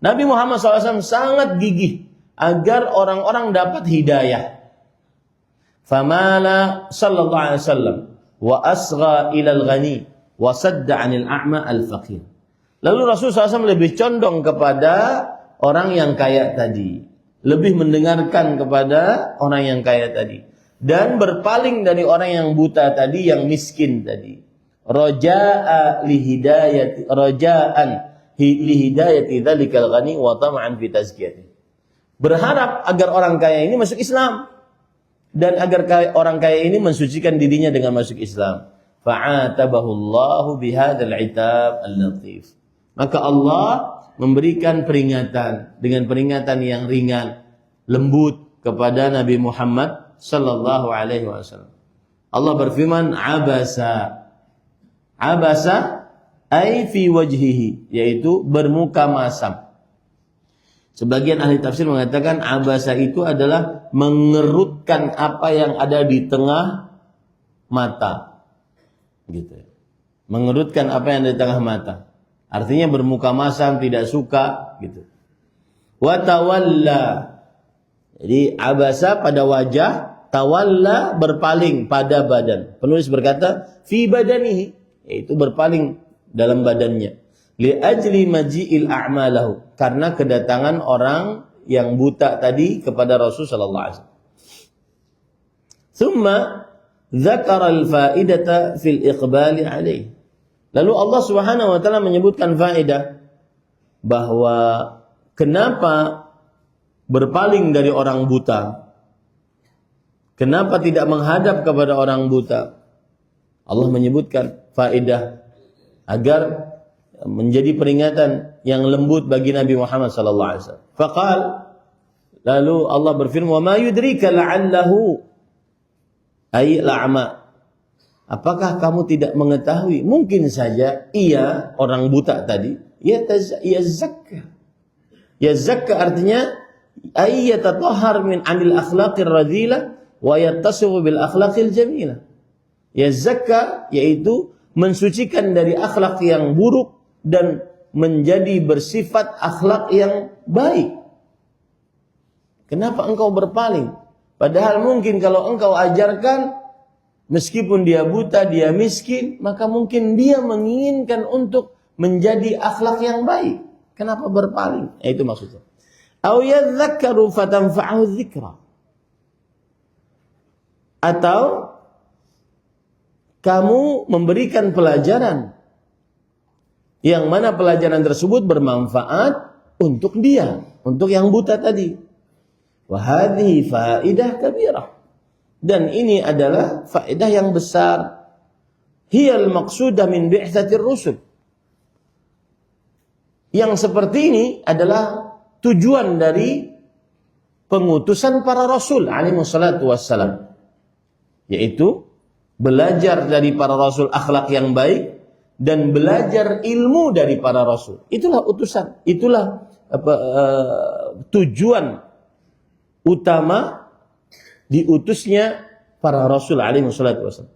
Nabi Muhammad SAW sangat gigih agar orang-orang dapat hidayah. Famala sallallahu alaihi wasallam wa asgha ila al-ghani wa sadda 'anil a'ma al-faqir. Lalu Rasul SAW lebih condong kepada orang yang kaya tadi, lebih mendengarkan kepada orang yang kaya tadi, dan berpaling dari orang yang buta tadi, yang miskin tadi. Raja'an li hidayati dzalikal ghani wa tama'an fi tazkiyati. Berharap agar orang kaya ini masuk Islam, dan agar orang kaya ini mensucikan dirinya dengan masuk Islam. Fa'atabahu Allahu bihadzal 'itab al-latif. Maka Allah memberikan peringatan dengan peringatan yang ringan, lembut kepada Nabi Muhammad sallallahu alaihi wasallam. Allah berfirman, abasa. Abasa ay fi wajhihi, yaitu bermuka masam. Sebagian ahli tafsir mengatakan abasa itu adalah mengerutkan apa yang ada di tengah mata. Gitu. Mengerutkan apa yang ada di tengah mata. Artinya bermuka masam, tidak suka gitu. Wa tawalla. Jadi abasa pada wajah, tawalla berpaling pada badan. Penulis berkata fi badanihi, yaitu berpaling dalam badannya. Li ajli maji'il a'malahu, karena kedatangan orang yang buta tadi kepada Rasul sallallahu alaihi wasallam. Thumma dzakara al-fa'idata fil iqbali alaihi. Lalu Allah Subhanahu wa taala menyebutkan faedah bahwa kenapa berpaling dari orang buta. Kenapa tidak menghadap kepada orang buta? Allah menyebutkan faedah agar menjadi peringatan yang lembut bagi Nabi Muhammad sallallahu alaihi wasallam. Faqal, lalu Allah berfirman, "Wa ma yudrika la'allahu ay la'ama." Apakah kamu tidak mengetahui? Mungkin saja ia, orang buta tadi, ya zakka. Ya zakka artinya ay yatatahhar min 'anil akhlaqir radhilah wa yattasifu bil akhlaqil jamilah. Ya zakka yaitu mensucikan dari akhlak yang buruk dan menjadi bersifat akhlak yang baik. Kenapa engkau berpaling? Padahal mungkin kalau engkau ajarkan, Meskipun dia buta, dia miskin, maka mungkin dia menginginkan untuk menjadi akhlak yang baik. Kenapa berpaling? Itu maksudnya. Au yadhakkaru fatanfa'ahu dzikra. Atau kamu memberikan pelajaran yang mana pelajaran tersebut bermanfaat untuk dia, untuk yang buta tadi. Wa hadhihi faidah kabirah. Dan ini adalah faedah yang besar. Hiyal maqsudah min bi'tsatir rusul. Yang seperti ini adalah tujuan dari pengutusan para rasul alaihi wassalatu wassalam. Yaitu belajar dari para rasul akhlak yang baik dan belajar ilmu dari para rasul. Itulah utusan, itulah tujuan utama diutusnya para rasul alaihi wassalatu wassalam.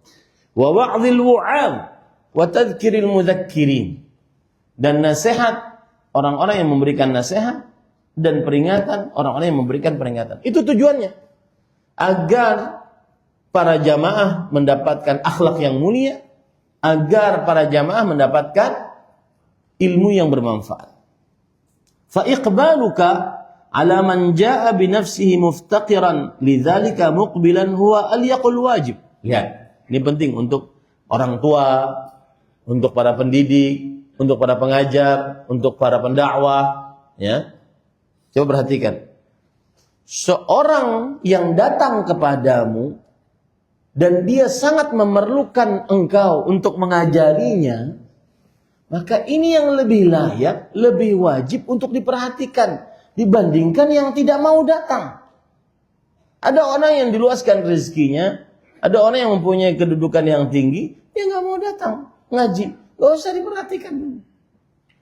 Wa wa'dhil wu'adh wa tadhkiril mudzakirin. Dan nasihat orang-orang yang memberikan nasihat dan peringatan orang-orang yang memberikan peringatan. Itu tujuannya. Agar para jamaah mendapatkan akhlak yang mulia, agar para jamaah mendapatkan ilmu yang bermanfaat. Fa iqbaluka ala man jaa bi nafsihi muftaqiran lidzalika muqbilan huwa alyaqul wajib. Lihat, ini penting untuk orang tua, untuk para pendidik, untuk para pengajar, untuk para pendakwah, ya. Coba perhatikan. Seorang yang datang kepadamu dan dia sangat memerlukan engkau untuk mengajarinya, maka ini yang lebih layak, lebih wajib untuk diperhatikan dibandingkan yang tidak mau datang. Ada orang yang diluaskan rezekinya, ada orang yang mempunyai kedudukan yang tinggi, dia nggak mau datang ngaji, nggak usah diperhatikan dulu.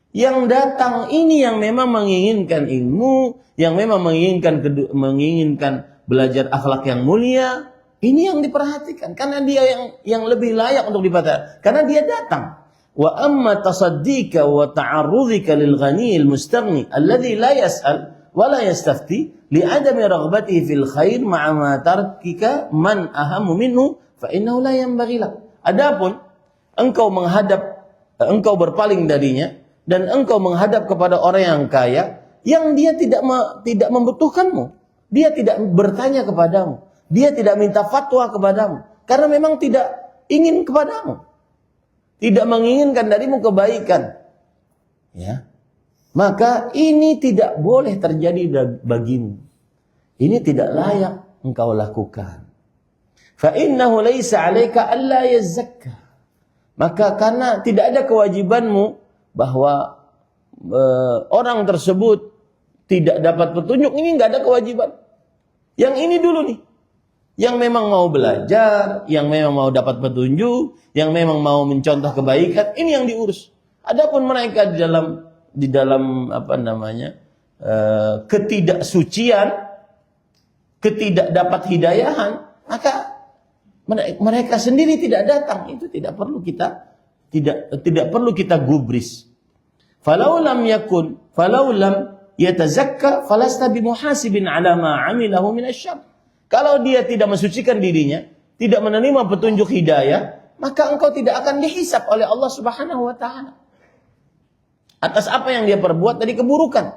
Yang datang ini yang memang menginginkan ilmu, yang memang menginginkan belajar akhlak yang mulia, ini yang diperhatikan karena dia yang lebih layak untuk diperhatikan, karena dia datang. Wa amma tasaddika wa ta'arrudhika lil ghaniyil mustaghni alladhi la yas'al wa la yastafti li adami raghbatihi fil khair ma'a ma tarkika man ahamu minhu fa innahu la yanbaghi lak. Adapun engkau berpaling darinya dan engkau menghadap kepada orang yang kaya yang dia tidak membutuhkanmu, dia tidak bertanya kepadamu, dia tidak minta fatwa kepadamu karena memang tidak ingin kepadamu, tidak menginginkan darimu kebaikan, ya, maka ini tidak boleh terjadi bagimu. Ini tidak layak engkau lakukan. Fa innahu laisa 'alaika alla yazakka. Maka karena tidak ada kewajibanmu bahwa orang tersebut tidak dapat petunjuk, ini enggak ada kewajiban. Yang ini dulu nih. Yang memang mau belajar, yang memang mau dapat petunjuk, yang memang mau mencontoh kebaikan, ini yang diurus. Adapun mereka di dalam ketidaksucian, ketidakdapat hidayahan, maka mereka sendiri tidak datang. Itu tidak perlu kita gubris. Falau lam yatazakka falasta bimuhasibin ala ma 'amilahu minasyarr. Kalau dia tidak mensucikan dirinya, tidak menerima petunjuk hidayah, maka engkau tidak akan dihisab oleh Allah Subhanahu wa taala atas apa yang dia perbuat dari keburukan.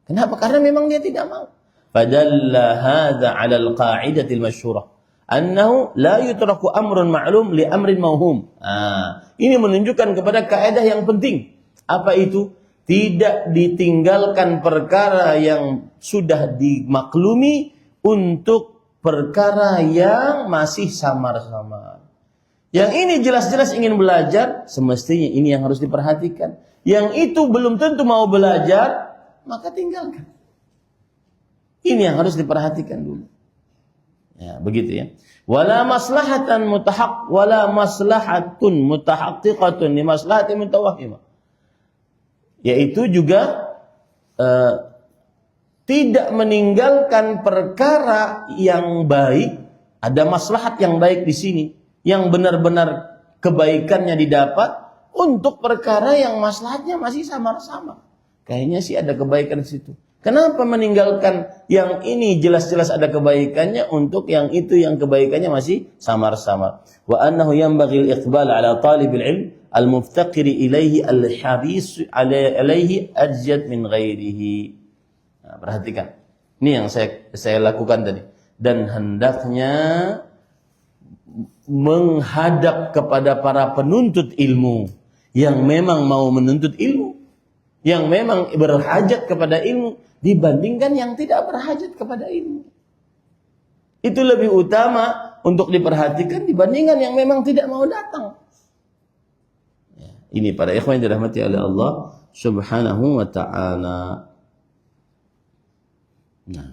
Kenapa? Karena memang dia tidak mau. Fadalla hadza 'ala al-qa'idati al-masyhurah annahu la yutraku amrun ma'lum li amrin mawhum. Ini menunjukkan kepada kaidah yang penting. Apa itu? Tidak ditinggalkan perkara yang sudah dimaklumi untuk perkara yang masih samar-samar. Yang ini jelas-jelas ingin belajar, semestinya ini yang harus diperhatikan. Yang itu belum tentu mau belajar, maka tinggalkan. Ini yang harus diperhatikan dulu. Ya, begitu ya. Wala maslahatun mutahaqqiqatun li maslahatin mutawahhimah. Yaitu juga tidak meninggalkan perkara yang baik, ada maslahat yang baik di sini, yang benar-benar kebaikannya didapat untuk perkara yang maslahatnya masih samar-samar. Kayaknya sih ada kebaikan di situ. Kenapa meninggalkan yang ini jelas-jelas ada kebaikannya untuk yang itu yang kebaikannya masih samar-samar. Wa annahu yanbaghi al-iqbal ala talibil ilm al-muftaqiri ilaihi al-haris alaihi ajjad min ghairihi. Nah, perhatikan. Ini yang saya lakukan tadi. Dan hendaknya menghadap kepada para penuntut ilmu yang memang mau menuntut ilmu, yang memang berhajat kepada ilmu dibandingkan yang tidak berhajat kepada ilmu. Itu lebih utama untuk diperhatikan dibandingkan yang memang tidak mau datang. Ya, ini para ikhwan yang dirahmati oleh Allah Subhanahu wa ta'ala. Nah.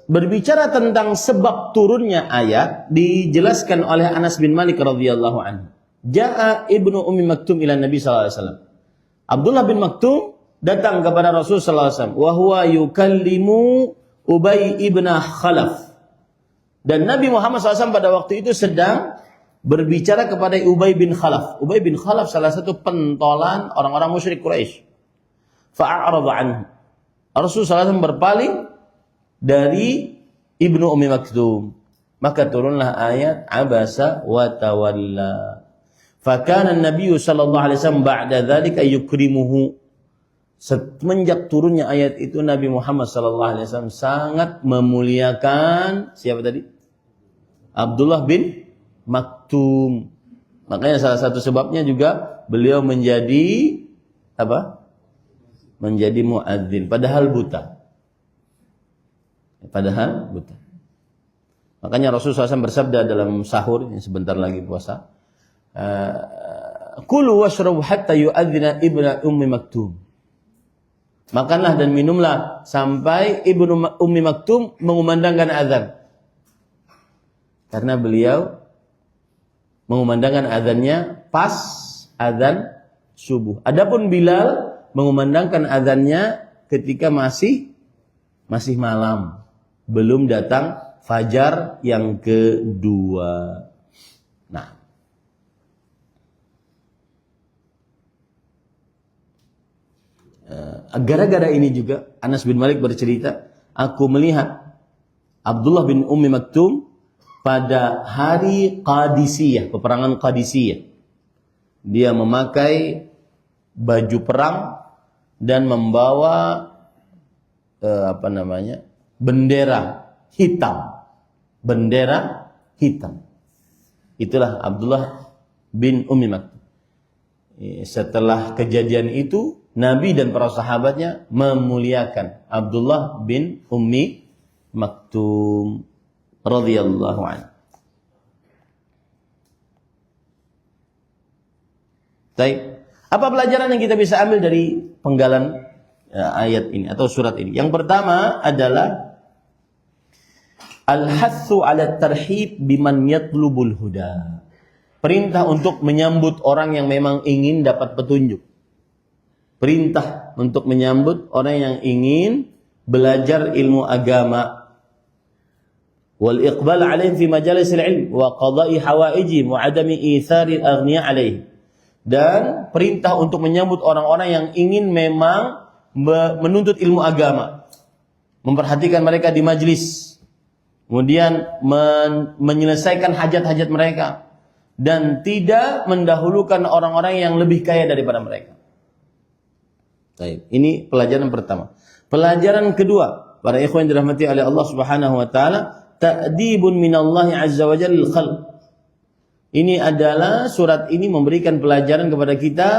Berbicara tentang sebab turunnya ayat dijelaskan oleh Anas bin Malik radhiyallahu anhu. Ja'a Ibnu Ummi Maktum ila Nabi sallallahu alaihi wasallam. Abdullah bin Maktum datang kepada Rasul sallallahu alaihi wasallam wa huwa yukallimu Ubay ibn Khalaf. Dan Nabi Muhammad SAW pada waktu itu sedang berbicara kepada Ubay bin Khalaf. Ubay bin Khalaf salah satu pentolan orang-orang musyrik Quraisy. Fa'arada anhu. Rasul SAW berpaling dari Ibnu Ummi Maktum. Maka turunlah ayat Abasa wa tawalla. Fakana Nabi sallallahu alaihi wasallam ba'da dzalika yukrimuhu. Semenjak turunnya ayat itu Nabi Muhammad sallallahu alaihi wasallam sangat memuliakan siapa tadi? Abdullah bin Maktum. Makanya salah satu sebabnya juga beliau menjadi apa? Menjadi muadzin padahal buta. Padahal buta. Makanya Rasulullah SAW bersabda dalam sahur, yang sebentar lagi puasa, Kulu washrabu hatta yu'adzina ibnu Ummi Maktum. Makanlah dan minumlah sampai Ibnu Ummi Maktum mengumandangkan azan. Karena beliau mengumandangkan azannya pas azan subuh. Adapun Bilal mengumandangkan azannya ketika masih malam. Belum datang fajar yang kedua. Nah, gara-gara ini juga Anas bin Malik bercerita, aku melihat Abdullah bin Ummi Maktum pada hari Qadisiyah, peperangan Qadisiyah. Dia memakai baju perang dan membawa bendera hitam. Bendera hitam. Itulah Abdullah bin Ummi Maktum. Setelah kejadian itu, Nabi dan para sahabatnya memuliakan Abdullah bin Ummi Maktum radhiyallahu anhu. Baik. Apa pelajaran yang kita bisa ambil dari penggalan ayat ini atau surat ini? Yang pertama adalah al-hathu 'ala tarhib biman yatlubul huda. Perintah untuk menyambut orang yang memang ingin dapat petunjuk. Perintah untuk menyambut orang yang ingin belajar ilmu agama. Wal iqbal 'alaihim fi majalisil ilm wa qada'i hawaijihim wa 'adami ithari al-aghniya 'alaihim. Dan perintah untuk menyambut orang-orang yang ingin memang menuntut ilmu agama. Memperhatikan mereka di majlis. Kemudian menyelesaikan hajat-hajat mereka. Dan tidak mendahulukan orang-orang yang lebih kaya daripada mereka. Baik, ini pelajaran pertama. Pelajaran kedua, para ikhwan yang dirahmati oleh Allah Subhanahu wa taala, ta'dibun minallahi azza wa jalla lil khalq. Ini adalah surat ini memberikan pelajaran kepada kita.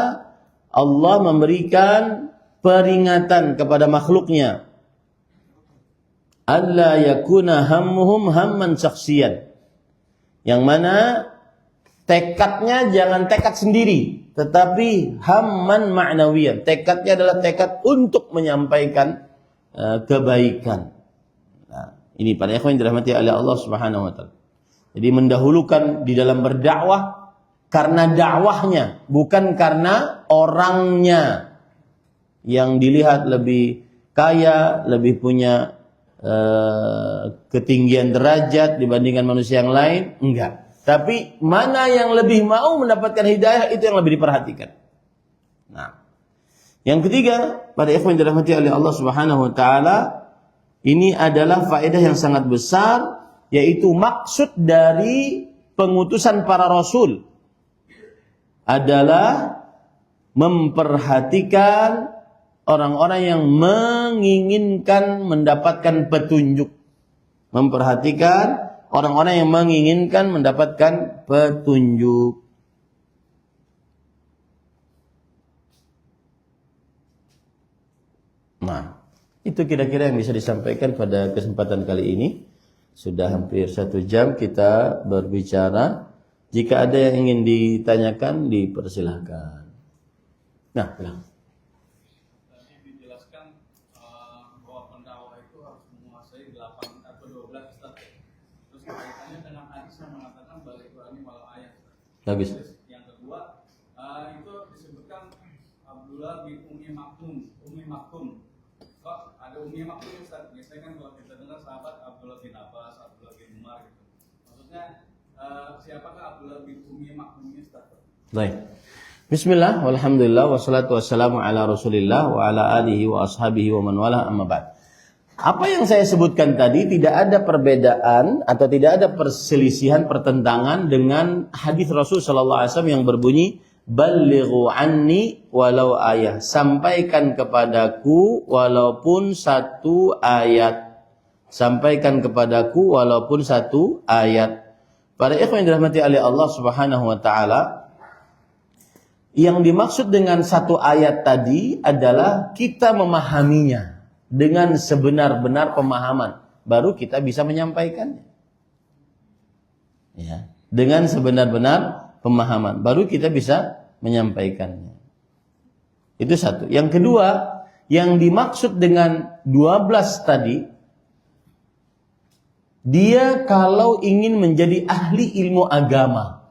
Allah memberikan peringatan kepada makhluknya. Alla yakuna hammuhum hamman syakhsiyan. Yang mana tekadnya jangan tekad sendiri, tetapi hamman ma'nawiyan. Tekadnya adalah tekad untuk menyampaikan kebaikan. Nah, ini para ikhwan yang dirahmati oleh Allah Subhanahu wa taala. Jadi mendahulukan di dalam berdakwah karena dakwahnya, bukan karena orangnya yang dilihat lebih kaya, lebih punya ketinggian derajat dibandingkan manusia yang lain. Enggak. Tapi mana yang lebih mau mendapatkan hidayah, itu yang lebih diperhatikan. Nah, yang ketiga, pada ikhwan yang dirahmati oleh Allah Subhanahu wa taala, ini adalah faedah yang sangat besar, yaitu maksud dari pengutusan para rasul adalah memperhatikan orang-orang yang menginginkan mendapatkan petunjuk. Memperhatikan orang-orang yang menginginkan mendapatkan petunjuk. Nah, itu kira-kira yang bisa disampaikan pada kesempatan kali ini. Sudah hampir 1 jam kita berbicara. Jika ada yang ingin ditanyakan, dipersilahkan. Nah, bilang. Tadi dijelaskan bahwa pendakwah itu harus menguasai 8 atau 12 Ustaz. Terus kaitannya dengan hadis yang mengatakan balik Qur'ani walau ayat. Habis. Yang kedua, itu disebutkan Abdullah bin Ummi Maktum. Kok ada Ummi Maktum Ustaz? Biasanya kan kalau kita dengar sahabat Abdullah bin Abbas, Abdullah bin Umar gitu. Maksudnya siapakah Abdullah bin Ummi Maktum ini Ustaz? Baik. Bismillah, walhamdulillah, wassalatu wassalamu ala rasulillah wa ala alihi wa ashabihi wa man wala amma ba'd. Apa yang saya sebutkan tadi tidak ada perbedaan atau tidak ada perselisihan, pertentangan dengan hadis Rasul sallallahu alaihi wasallam yang berbunyi ballighu anni walau ayat. Sampaikan kepadaku walaupun 1 ayat. Sampaikan kepadaku walaupun 1 ayat. Para ikhwan yang dirahmati oleh Allah Subhanahu wa taala, yang dimaksud dengan 1 ayat tadi adalah kita memahaminya dengan sebenar-benar pemahaman, baru kita bisa menyampaikannya. Ya, dengan sebenar-benar pemahaman, baru kita bisa menyampaikannya. Itu satu. Yang kedua, yang dimaksud dengan 12 tadi, dia kalau ingin menjadi ahli ilmu agama,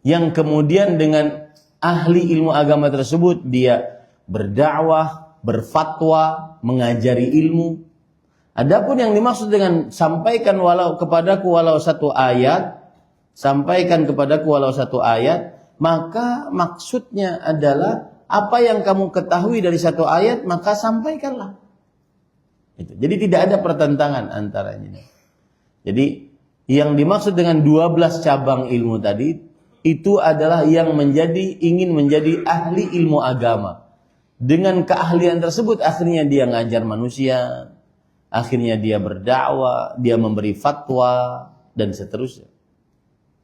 yang kemudian dengan ahli ilmu agama tersebut dia berdakwah, berfatwa, mengajari ilmu. Adapun yang dimaksud dengan sampaikan kepadaku walau 1 ayat, sampaikan kepadaku walau 1 ayat, maka maksudnya adalah apa yang kamu ketahui dari 1 ayat, maka sampaikanlah. Jadi tidak ada pertentangan antaranya. Jadi yang dimaksud dengan 12 cabang ilmu tadi, itu adalah yang ingin menjadi ahli ilmu agama. Dengan keahlian tersebut akhirnya dia ngajar manusia, akhirnya dia berdakwah, dia memberi fatwa dan seterusnya.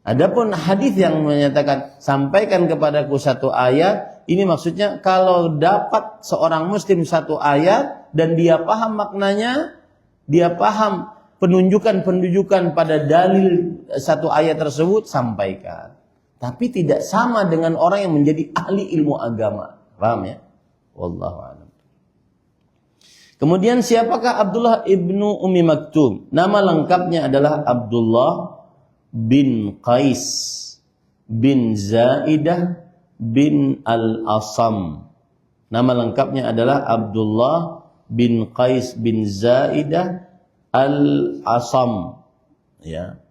Adapun hadis yang menyatakan sampaikan kepadaku 1 ayat, ini maksudnya kalau dapat seorang muslim 1 ayat dan dia paham maknanya, dia paham penunjukan pada dalil 1 ayat tersebut, sampaikan. Tapi tidak sama dengan orang yang menjadi ahli ilmu agama. Paham ya? Wallahu a'lam. Kemudian siapakah Abdullah ibnu Ummi Maktum? Nama lengkapnya adalah Abdullah bin Qais bin Zaidah bin Al-Asam. Nama lengkapnya adalah Abdullah bin Qais bin Zaidah Al-Asam. Ya.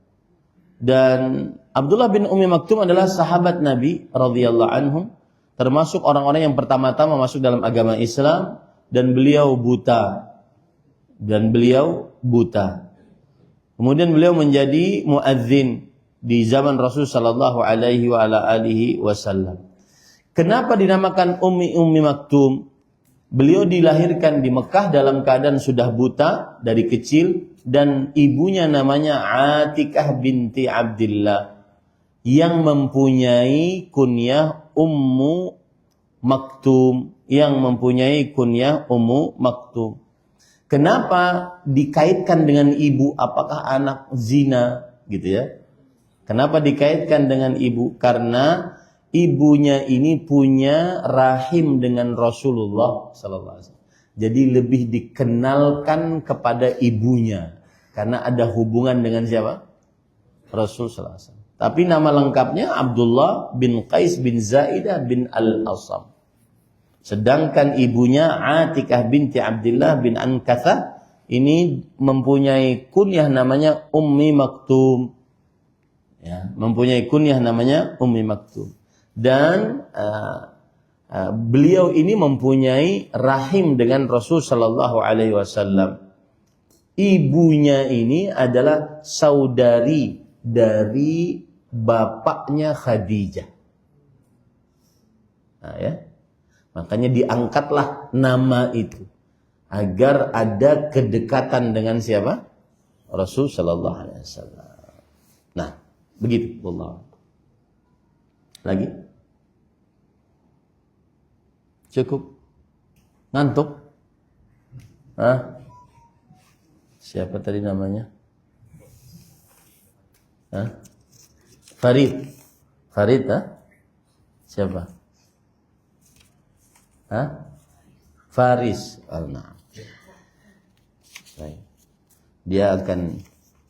Dan Abdullah bin Ummi Maktum adalah sahabat Nabi radhiyallahu anhum, termasuk orang-orang yang pertama-tama masuk dalam agama Islam, dan beliau buta. Kemudian beliau menjadi muadzin di zaman Rasul sallallahu alaihi wa ala alihi wasallam. Kenapa dinamakan Ummi Maktum? Beliau dilahirkan di Mekah dalam keadaan sudah buta dari kecil, dan ibunya namanya Atikah binti Abdillah yang mempunyai kunyah Ummu Maktum, Kenapa dikaitkan dengan ibu? Apakah anak zina gitu ya? Kenapa dikaitkan dengan ibu? Karena ibunya ini punya rahim dengan Rasulullah sallallahu alaihi wasallam. Jadi lebih dikenalkan kepada ibunya karena ada hubungan dengan siapa? Rasul sallallahu alaihi wasallam. Tapi nama lengkapnya Abdullah bin Qais bin Zaidah bin Al-Asam. Sedangkan ibunya Atikah binti Abdillah bin Ankathah, ini mempunyai kunyah namanya Ummi Maktum. Ya, mempunyai kunyah namanya Ummi Maktum. Dan beliau ini mempunyai rahim dengan Rasul sallallahu alaihi wasallam. Ibunya ini adalah saudari dari bapaknya Khadijah. Nah, ya. Makanya diangkatlah nama itu agar ada kedekatan dengan siapa? Rasul sallallahu alaihi wasallam. Nah, begitu wallah. Lagi? Cukup? Ngantuk? Hah? Siapa tadi namanya? Hah? Farid. Farid, ha? Siapa? Hah? Faris. Oh, nah. Dia akan,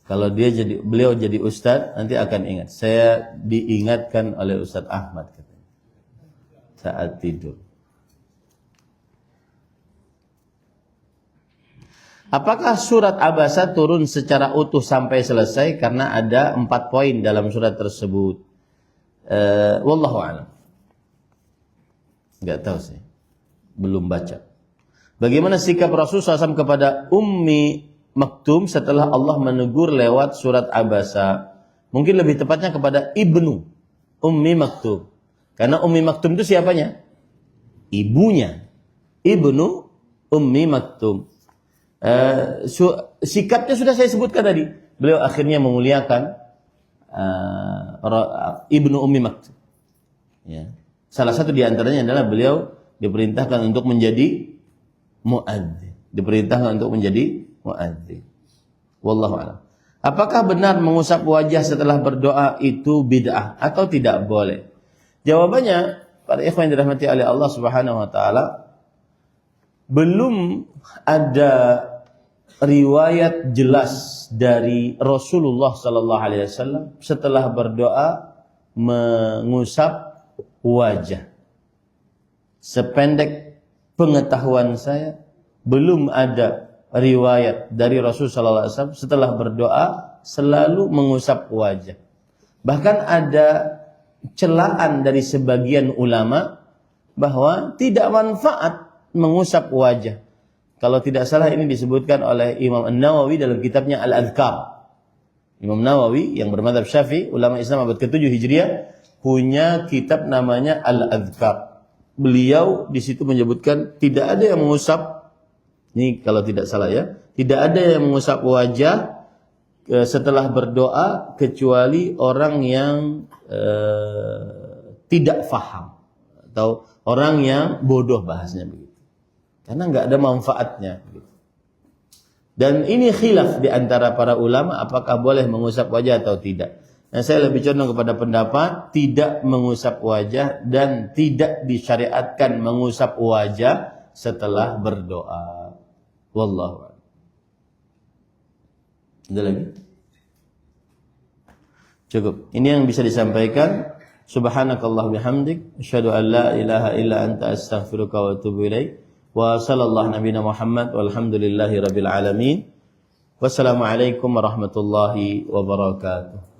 kalau beliau jadi ustadz, nanti akan ingat. Saya diingatkan oleh Ustadz Ahmad katanya, saat tidur. Apakah surat Abasa turun secara utuh sampai selesai? Karena ada 4 poin dalam surat tersebut. Wallahu a'lam. Enggak tahu sih. Belum baca. Bagaimana sikap Rasulullah SAW kepada Ummi Maktum setelah Allah menegur lewat surat Abasa? Mungkin lebih tepatnya kepada Ibnu Ummi Maktum. Karena Ummi Maktum itu siapanya? Ibunya. Ibnu Ummi Maktum. Sikapnya sudah saya sebutkan tadi. Beliau akhirnya memuliakan Ibnu Ummi Maktum. Ya. Salah satu di antaranya adalah beliau diperintahkan untuk menjadi muadzin. Diperintahkan untuk menjadi muadzin. Wallahu a'lam. Apakah benar mengusap wajah setelah berdoa itu bid'ah atau tidak boleh? Jawabannya, para ikhwan yang dirahmati oleh Allah Subhanahu wa taala, belum ada riwayat jelas dari Rasulullah sallallahu alaihi wasallam setelah berdoa mengusap wajah. Sependek pengetahuan saya, belum ada riwayat dari Rasul sallallahu alaihi wasallam setelah berdoa selalu mengusap wajah. Bahkan ada celaan dari sebagian ulama bahwa tidak manfaat mengusap wajah. Kalau tidak salah ini disebutkan oleh Imam An-Nawawi dalam kitabnya Al-Adhkar. Imam Nawawi yang bermadzhab Syafi'i, ulama Islam abad ke-7 Hijriah, punya kitab namanya Al-Adhkar. Beliau di situ menyebutkan tidak ada yang mengusap, ini kalau tidak salah ya, tidak ada yang mengusap wajah setelah berdoa kecuali orang yang tidak faham atau orang yang bodoh, bahasanya begitu. Karena nggak ada manfaatnya. Dan ini khilaf di antara para ulama apakah boleh mengusap wajah atau tidak. Nah, saya lebih condong kepada pendapat tidak mengusap wajah dan tidak disyariatkan mengusap wajah setelah berdoa. Wallahu a'lam. Ada lagi? Cukup. Ini yang bisa disampaikan. Subhanakallah bihamdik, asyhadu an la ilaha illa anta astaghfiruka wa atubu ilaik. Wa sallallahu nabiyana Muhammad walhamdulillahi rabbil alamin. Wassalamualaikum warahmatullahi wabarakatuh.